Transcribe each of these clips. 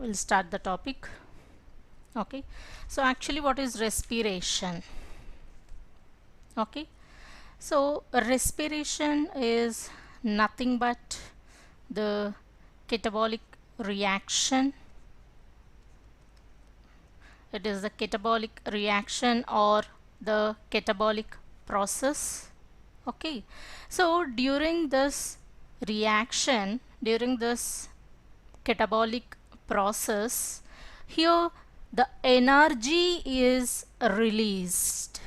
we'll start the topic. Okay, so actually what is respiration? Okay, so respiration is nothing but the catabolic reaction. It is the catabolic reaction or the catabolic process. Okay, so during this reaction, during this catabolic process, here the energy is released.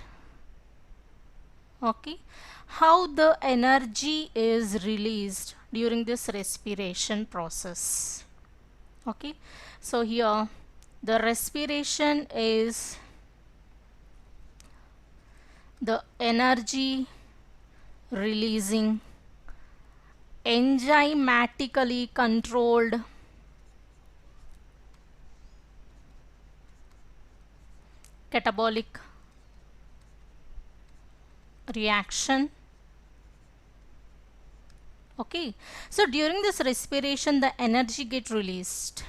Okay, how the energy is released during this respiration process? Okay, so here the respiration is the energy releasing enzymatically controlled catabolic reaction. Okay, so during this respiration the energy get released.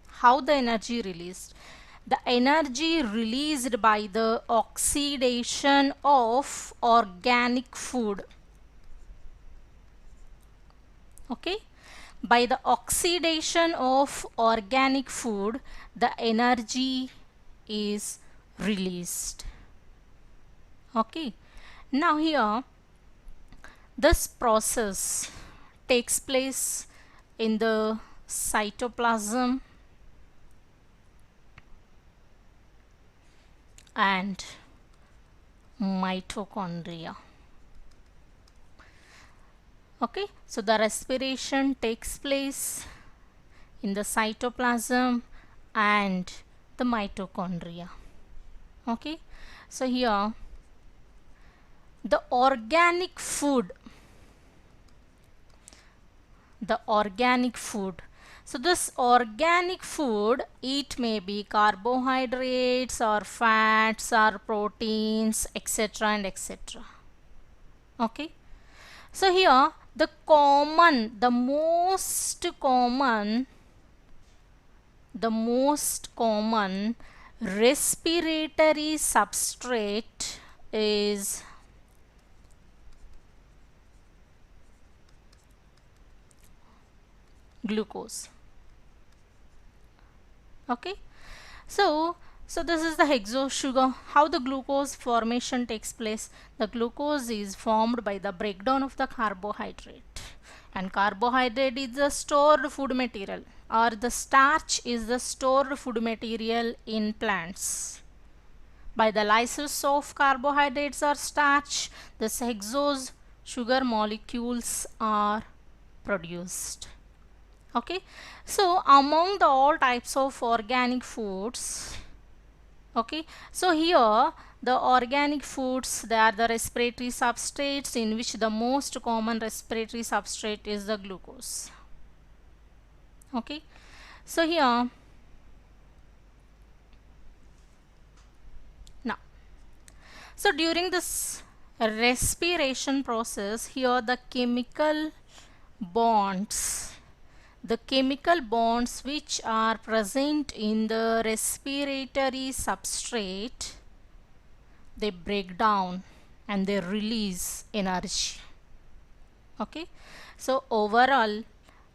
How the energy released? The energy released by the oxidation of organic food. Okay, by the oxidation of organic food the energy is released. Okay, now here this process takes place in the cytoplasm and mitochondria. Okay, so the respiration takes place in the cytoplasm and the mitochondria. Okay, so here the organic food, so this organic food, it may be carbohydrates or fats or proteins, etc. and etc. Okay, so here the most common respiratory substrate is glucose. Okay, so this is the hexose sugar. How the glucose formation takes place? The glucose is formed by the breakdown of the carbohydrate, and carbohydrate is the stored food material, or the starch is the stored food material in plants. By the lysis of carbohydrates or starch, the hexose sugar molecules are produced. Okay, so among the all types of organic foods, okay, so here the organic foods, they are the respiratory substrates, in which the most common respiratory substrate is the glucose. Okay, so here now, so during this respiration process, here the chemical bonds which are present in the respiratory substrate, they break down and they release energy. Okay, so overall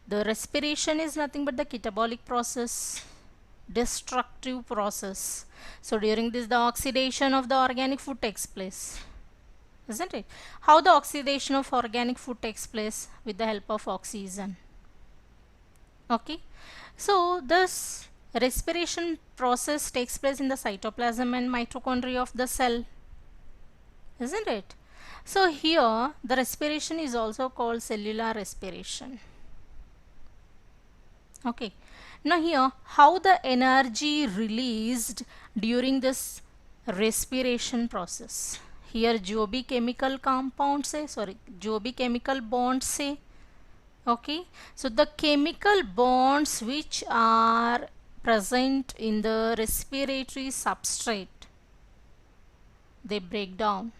the respiration is nothing but the catabolic process, destructive process. So during this the oxidation of the organic food takes place, isn't it? How the oxidation of organic food takes place? With the help of oxygen. Okay, so this respiration process takes place in the cytoplasm and mitochondria of the cell, isn't it? So here the respiration is also called cellular respiration. Okay, now here how the energy released during this respiration process? Here जो भी chemical compounds है, जो भी chemical bonds है, okay, so the chemical bonds which are present in the respiratory substrate, they break down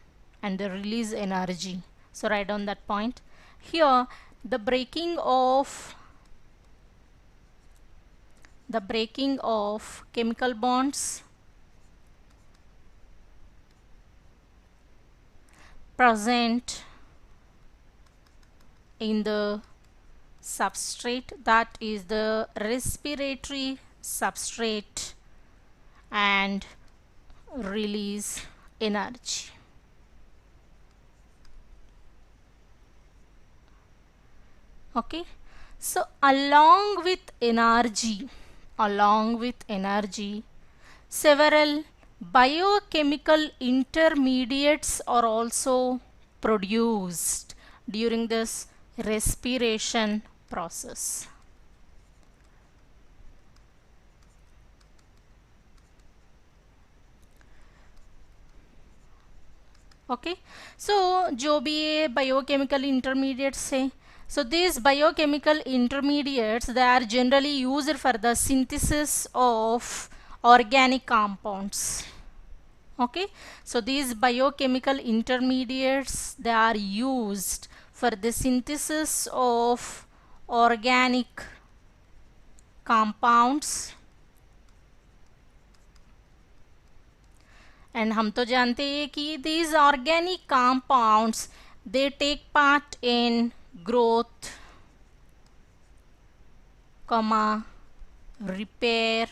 and they release energy. So write down that point. Here the breaking of the breaking of chemical bonds present in the substrate, that is the respiratory substrate, and release energy. Okay, so along with energy, several biochemical intermediates are also produced during this respiration process. Okay, so जो भी ये biochemical intermediates है, so these biochemical intermediates, they are generally used for the synthesis of organic compounds. Okay, so these biochemical intermediates, they are used for the synthesis of organic compounds. And हम तो जानते हैं कि these organic compounds, they take part in growth, repair,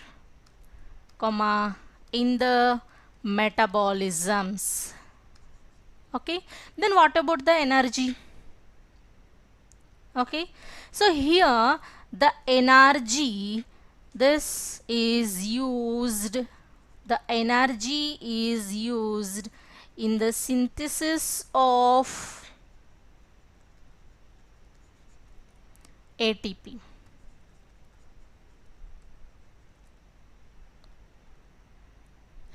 in the metabolisms. Okay, then what about the energy? Okay, so here the energy, this is used, the energy is used in the synthesis of ATP.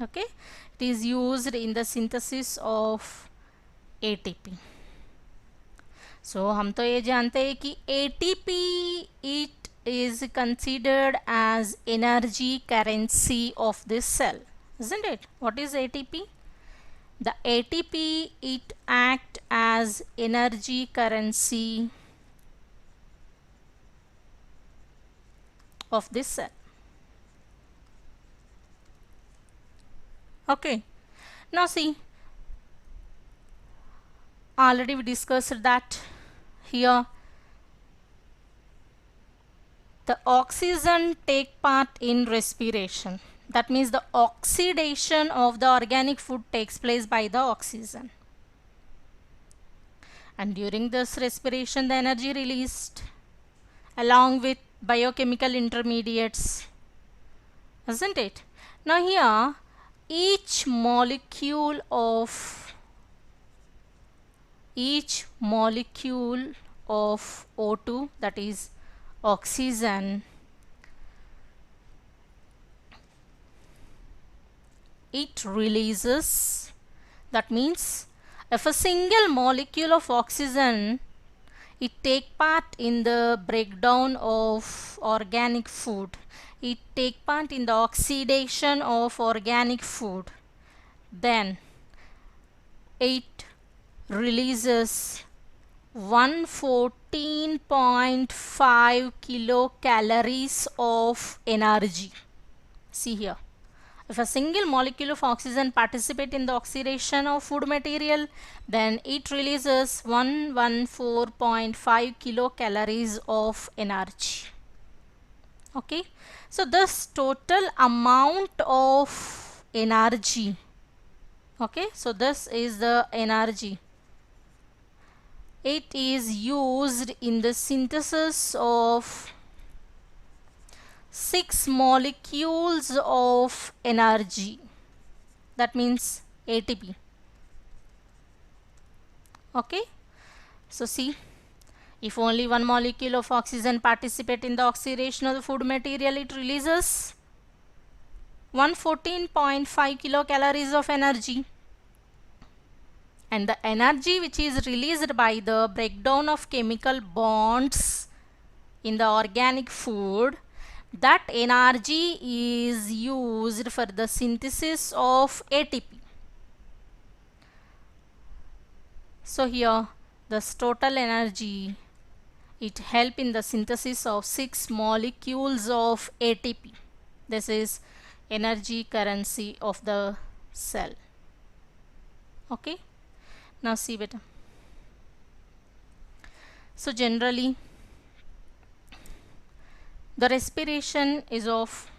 Okay, it is used in the synthesis of ATP. So हम तो ये जानते हैं कि ATP, it is considered as energy currency of this cell, isn't it? What is ATP? The ATP, it act as energy currency of this cell. Okay, now see, already we discussed that here the oxygen take part in respiration. That means the oxidation of the organic food takes place by the oxygen. And during this respiration, the energy released along with biochemical intermediates, isn't it? Now here, each molecule of O2, that is oxygen, it releases, that means if a single molecule of oxygen, it take part in the breakdown of organic food, it take part in the oxidation of organic food, then it releases 114.5 kilocalories of energy. See here, if a single molecule of oxygen participate in the oxidation of food material, then it releases 114.5 kilocalories of energy. Okay, so this total amount of energy, okay, so this is the energy, it is used in the synthesis of 6 molecules of energy, that means ATP. Okay, so see, if only one molecule of oxygen participate in the oxidation of the food material, it releases 114.5 kilocalories of energy. And the energy which is released by the breakdown of chemical bonds in the organic food, that energy is used for the synthesis of ATP. So here this total energy It helps in the synthesis of 6 molecules of ATP. This is energy currency of the cell. Okay, now see beta. So generally the respiration is of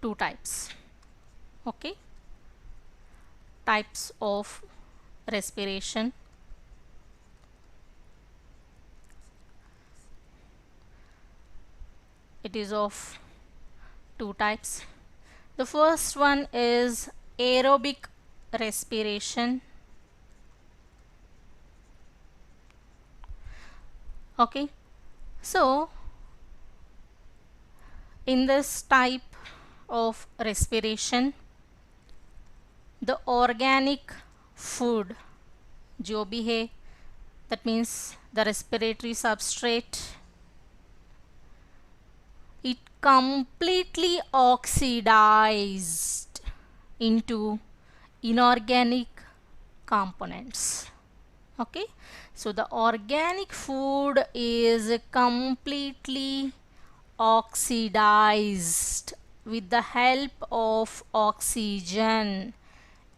two types. Okay, types of respiration. It is of two types. The first one is aerobic respiration. Okay, so in this type of respiration, the organic food जो भी है, that means the respiratory substrate, it completely oxidized into inorganic components. Okay, so the organic food is completely oxidized with the help of oxygen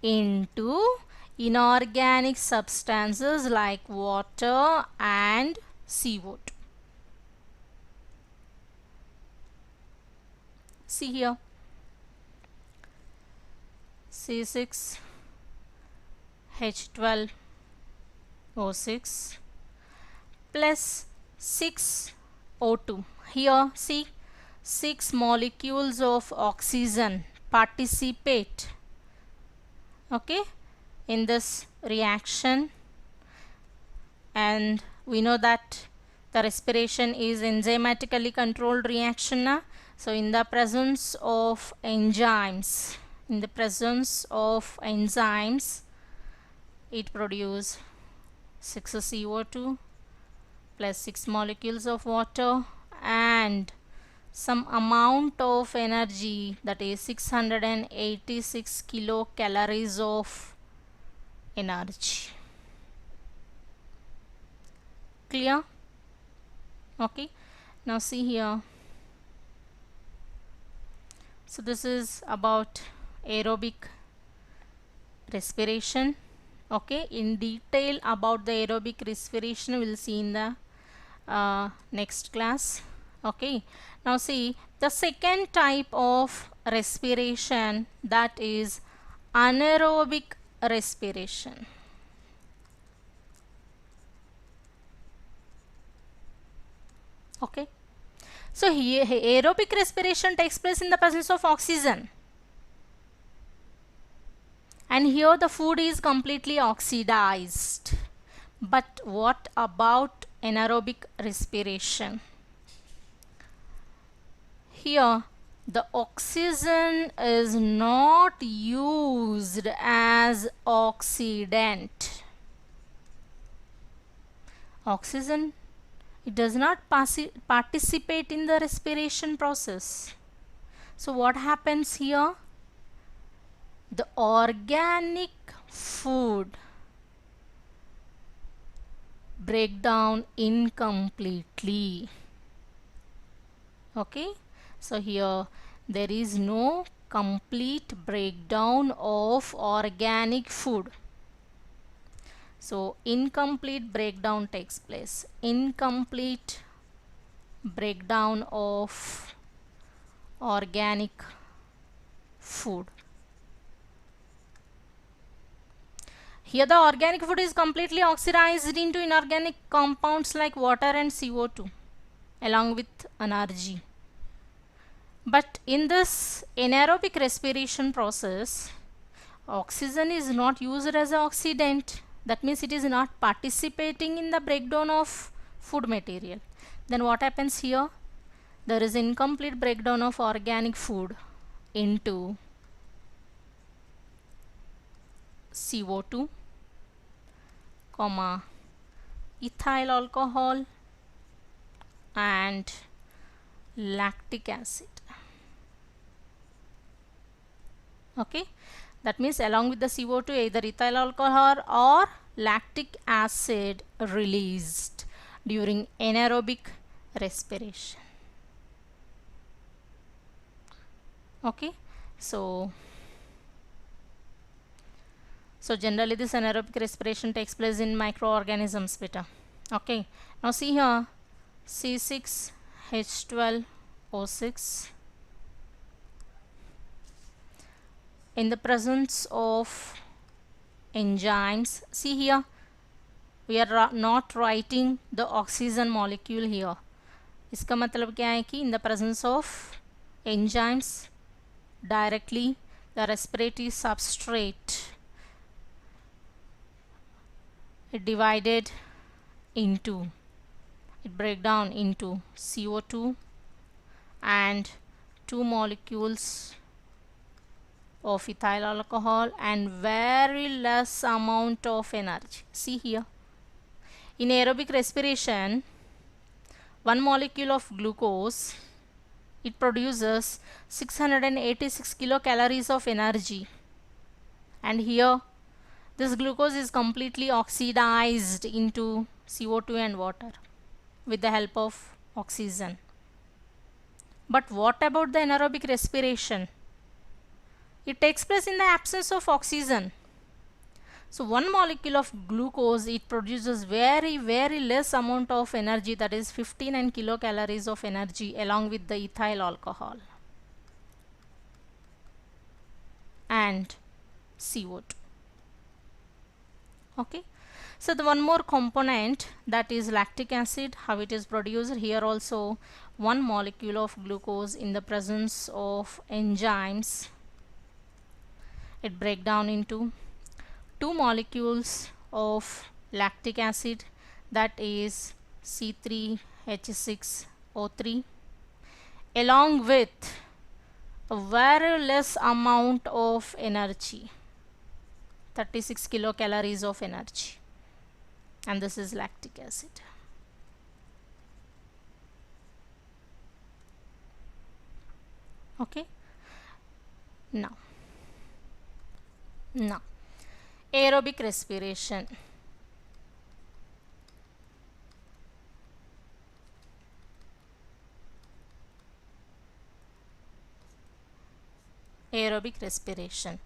into inorganic substances like water and CO2. See here, C6H12O6 plus 6O2. Here see, 6 molecules of oxygen participate, okay, in this reaction, and we know that the respiration is enzymatically controlled reaction na? So in the presence of enzymes, it produces 6 CO2 plus 6 molecules of water and some amount of energy, that is 686 kilocalories of energy. Clear? Okay, now see here. So this is about aerobic respiration. Okay, in detail about the aerobic respiration we will see in the next class. Okay, now see the second type of respiration, that is anaerobic respiration. Okay, so here aerobic respiration takes place in the presence of oxygen, and here the food is completely oxidized. But what about anaerobic respiration? Here the oxygen is not used as oxidant. Oxygen, it does not participate in the respiration process. So what happens here? The organic food break down incompletely. Okay, so here there is no complete breakdown of organic food. So incomplete breakdown takes place. Incomplete breakdown of organic food. Here the organic food is completely oxidized into inorganic compounds like water and CO2 along with energy. But in this anaerobic respiration process, oxygen is not used as an oxidant. That means it is not participating in the breakdown of food material. Then what happens here? There is incomplete breakdown of organic food into CO2, ethyl alcohol and lactic acid. Okay, that means along with the CO2 either ethyl alcohol or lactic acid released, during anaerobic respiration. Okay, so generally this anaerobic respiration takes place in microorganisms beta. Okay, now see here, C6H12O6 in the presence of enzymes. See here, we are not writing the oxygen molecule here. इसका मतलब क्या है कि in the presence of enzymes directly the respiratory substrate it divided into, it break down into CO2 and 2 molecules of ethyl alcohol and very less amount of energy. See here, in aerobic respiration, 1 molecule of glucose, it produces 686 kilocalories of energy, and here this glucose is completely oxidized into CO2 and water with the help of oxygen. But what about the anaerobic respiration? It takes place in the absence of oxygen. So 1 molecule of glucose, it produces very less amount of energy, that is 59 kilocalories of energy along with the ethyl alcohol and CO2. Okay, so the one more component, that is lactic acid, how it is produced. Here also 1 molecule of glucose in the presence of enzymes, it break down into 2 molecules of lactic acid, that is C3H6O3 along with a very less amount of energy, 36 kilocalories of energy, and this is lactic acid. Okay, now aerobic respiration. Aerobic respiration.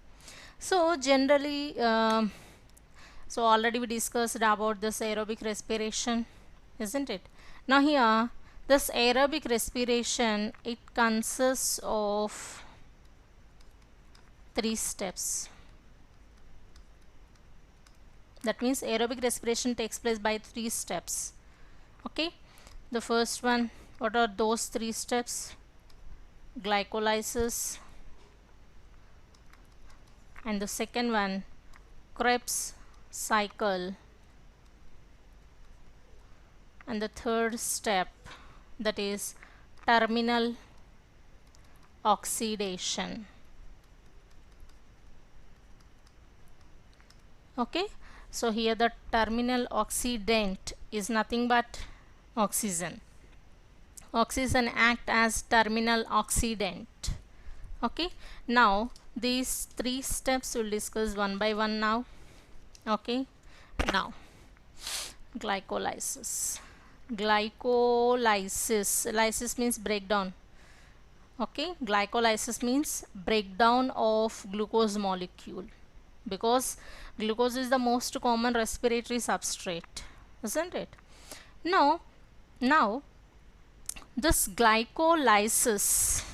So generally, so already we discussed about this aerobic respiration, isn't it? Now here, this aerobic respiration, it consists of 3 steps. That means aerobic respiration takes place by 3 steps. Okay, the first one, what are those 3 steps? Glycolysis, and the second one, Krebs cycle, and the third step, that is terminal oxidation. Okay, so here the terminal oxidant is nothing but oxygen. Oxygen act as terminal oxidant. Okay, now these 3 steps we'll discuss one by one now. Okay, now glycolysis. Lysis means breakdown. Okay, glycolysis means breakdown of glucose molecule, because glucose is the most common respiratory substrate, isn't it? Now this glycolysis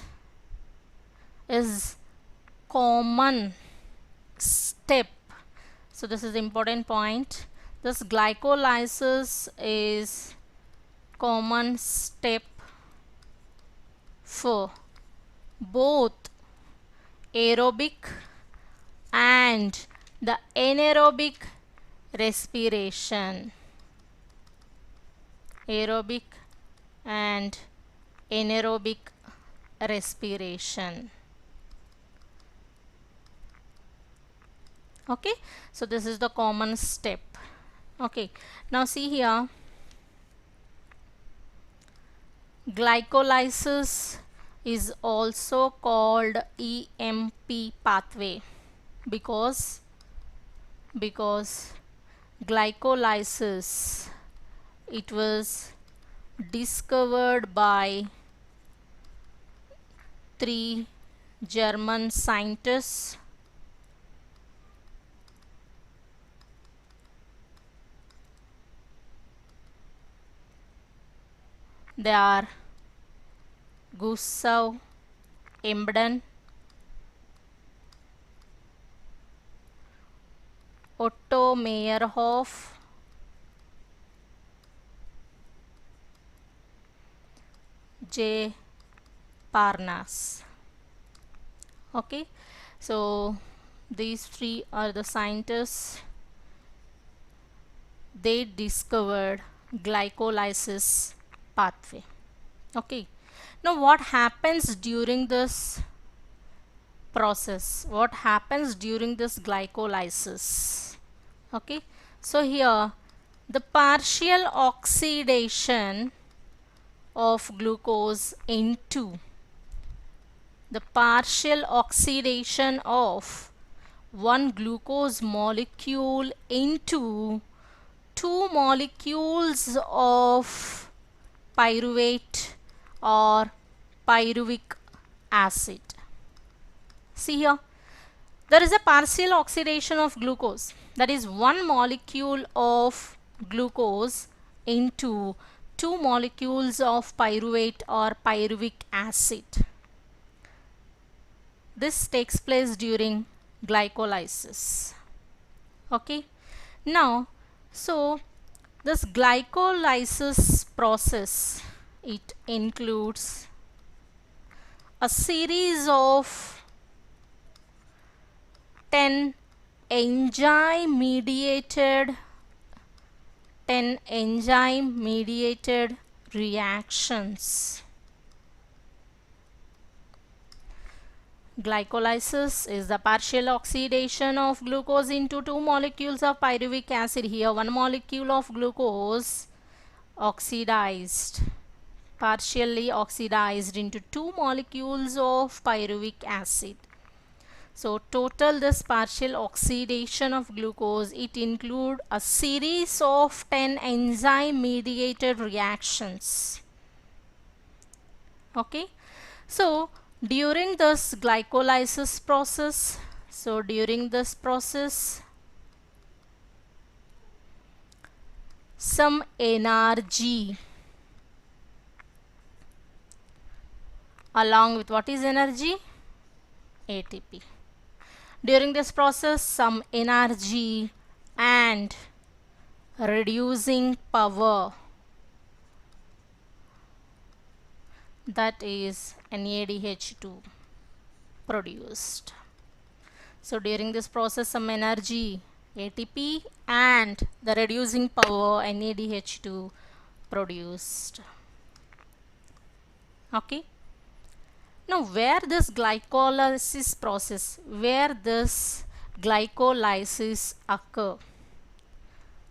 is common step. So this is the important point. This glycolysis is common step for both aerobic and the anaerobic respiration. Aerobic and anaerobic respiration. Okay, so this is the common step. Okay, now see here, glycolysis is also called EMP pathway because glycolysis it was discovered by 3 German scientists. They are Gustav Embden, Otto Meyerhoff, J. Parnas. Okay, so these 3 are the scientists. They discovered glycolysis pathway. Okay, now what happens during this process? What happens during this glycolysis? Okay, so here the partial oxidation of glucose into the partial oxidation of one glucose molecule into 2 molecules of pyruvate or pyruvic acid. See here, there is a partial oxidation of glucose, that is 1 molecule of glucose into 2 molecules of pyruvate or pyruvic acid. This takes place during glycolysis. Okay, now so this glycolysis process, it includes a series of 10 enzyme mediated reactions. Glycolysis is the partial oxidation of glucose into 2 molecules of pyruvic acid. Here 1 molecule of glucose partially oxidized into 2 molecules of pyruvic acid. So total this partial oxidation of glucose, it include a series of 10 enzyme mediated reactions. Okay, so during this glycolysis process, some energy, along with what is energy? ATP. During this process, some energy and reducing power, that is NADH2 produced. So during this process, some energy ATP and the reducing power NADH2 produced. Okay, now where this glycolysis occur,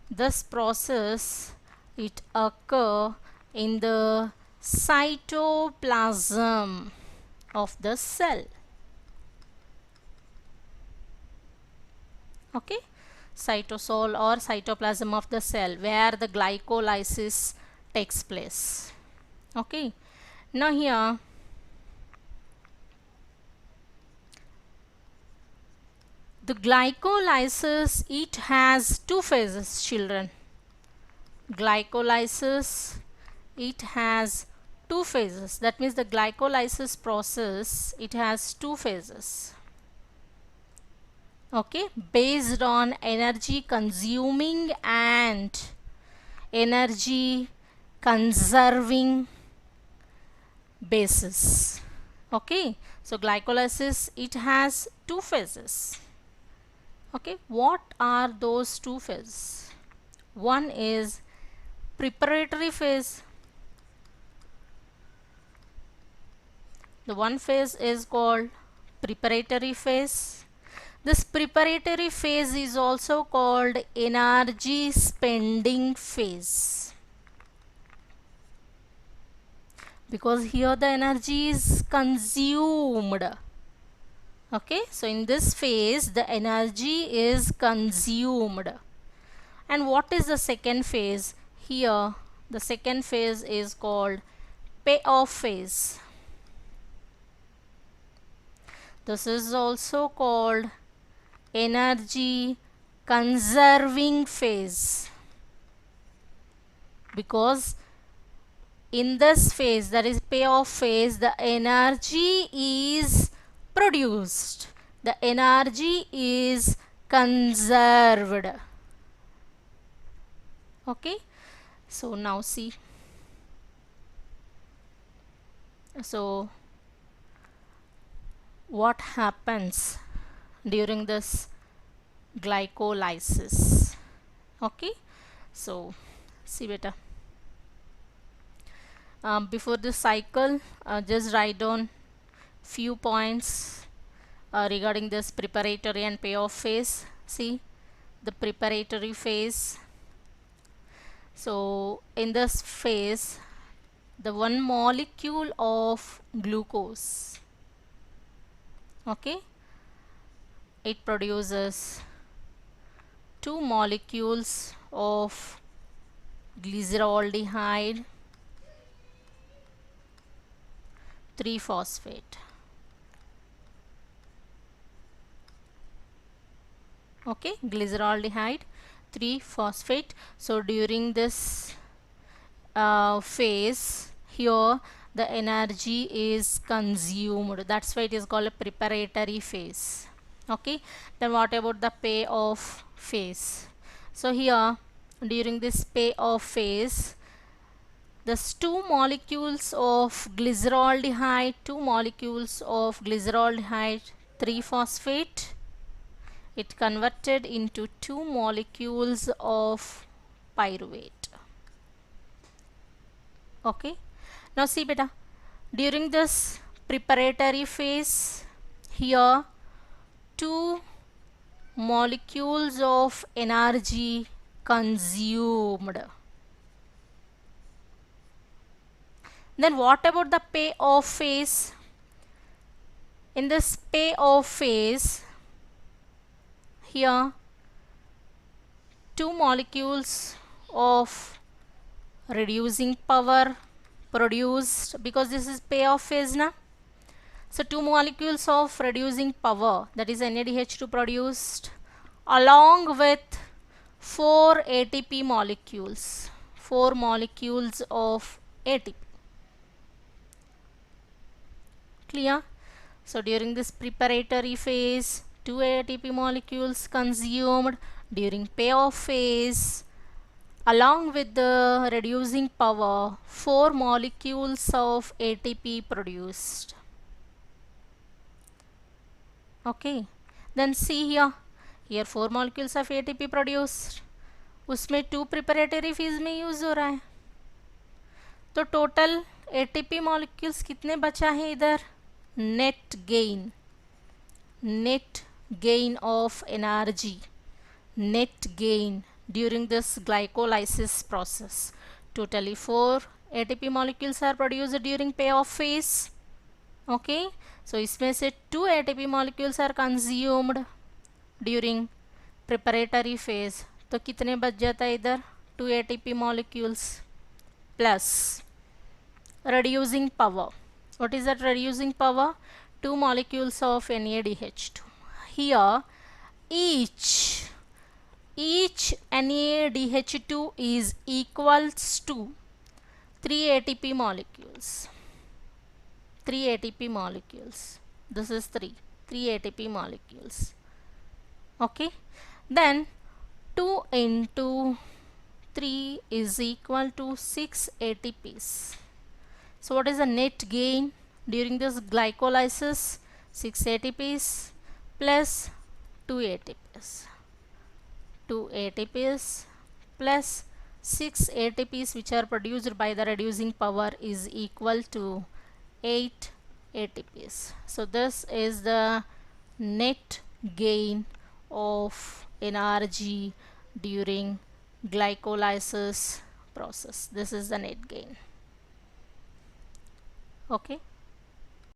this process, it occur in the cytoplasm of the cell. Okay, cytosol or cytoplasm of the cell, where the glycolysis takes place. Okay, now here the glycolysis, it has 2 phases, children. Glycolysis, it has 2 phases. That means the glycolysis process, it has 2 phases. Okay, based on energy consuming and energy conserving basis. Okay, so glycolysis, it has 2 phases. Okay, what are those 2 phases? One is preparatory phase. The one phase is called preparatory phase. This preparatory phase is also called energy spending phase, because here the energy is consumed. Okay, so in this phase the energy is consumed. And what is the second phase? Here The second phase is called payoff phase. This is also called energy conserving phase, because in this phase, that is payoff phase, the energy is produced, the energy is conserved. Okay, so now see, so what happens during this glycolysis? Okay, so see beta, before this cycle, just write down few points regarding this preparatory and payoff phase. See, the preparatory phase. So in this phase, the one molecule of glucose, okay, it produces two molecules of glyceraldehyde 3-phosphate. Okay, glyceraldehyde 3-phosphate. So during this phase here, the energy is consumed. That's why it is called a preparatory phase. Okay, then what about the payoff phase? So here, during this payoff phase, these two molecules of glyceraldehyde 3-phosphate, it converted into two molecules of pyruvate. Okay, now see beta, during this preparatory phase, here two molecules of energy consumed. Then what about the payoff phase? In this payoff phase, here two molecules of reducing power produced, because this is payoff phase now. So two molecules of reducing power, that is NADH2 produced, along with 4 ATP molecules, 4 molecules of ATP. Clear? So during this preparatory phase, 2 ATP molecules consumed. During payoff phase, along with the reducing power, 4 molecules of ATP produced. Okay, then see here, here 4 molecules of ATP produced, उसमें 2 preparatory phase में use हो रहा है, तो total ATP molecules कितने बचा है इधर? Net gain of energy, net gain during this glycolysis process. Totally 4 ATP molecules are produced during payoff phase. Okay, so इसमें से 2 ATP molecules are consumed during preparatory phase. तो कितने बच जाता है इधर? 2 ATP molecules plus reducing power. What is that reducing power? 2 molecules of NADH2. Here each NADH2 is equals to 3 ATP molecules. 3 ATP molecules. This is 3 ATP molecules. Okay, then 2 into 3 is equal to 6 ATPs. So what is the net gain during this glycolysis? 6 ATPs plus 2 ATPs. 2 ATPs plus 6 ATPs which are produced by the reducing power is equal to 8 ATPs. So this is the net gain of energy during glycolysis process. This is the net gain. Okay.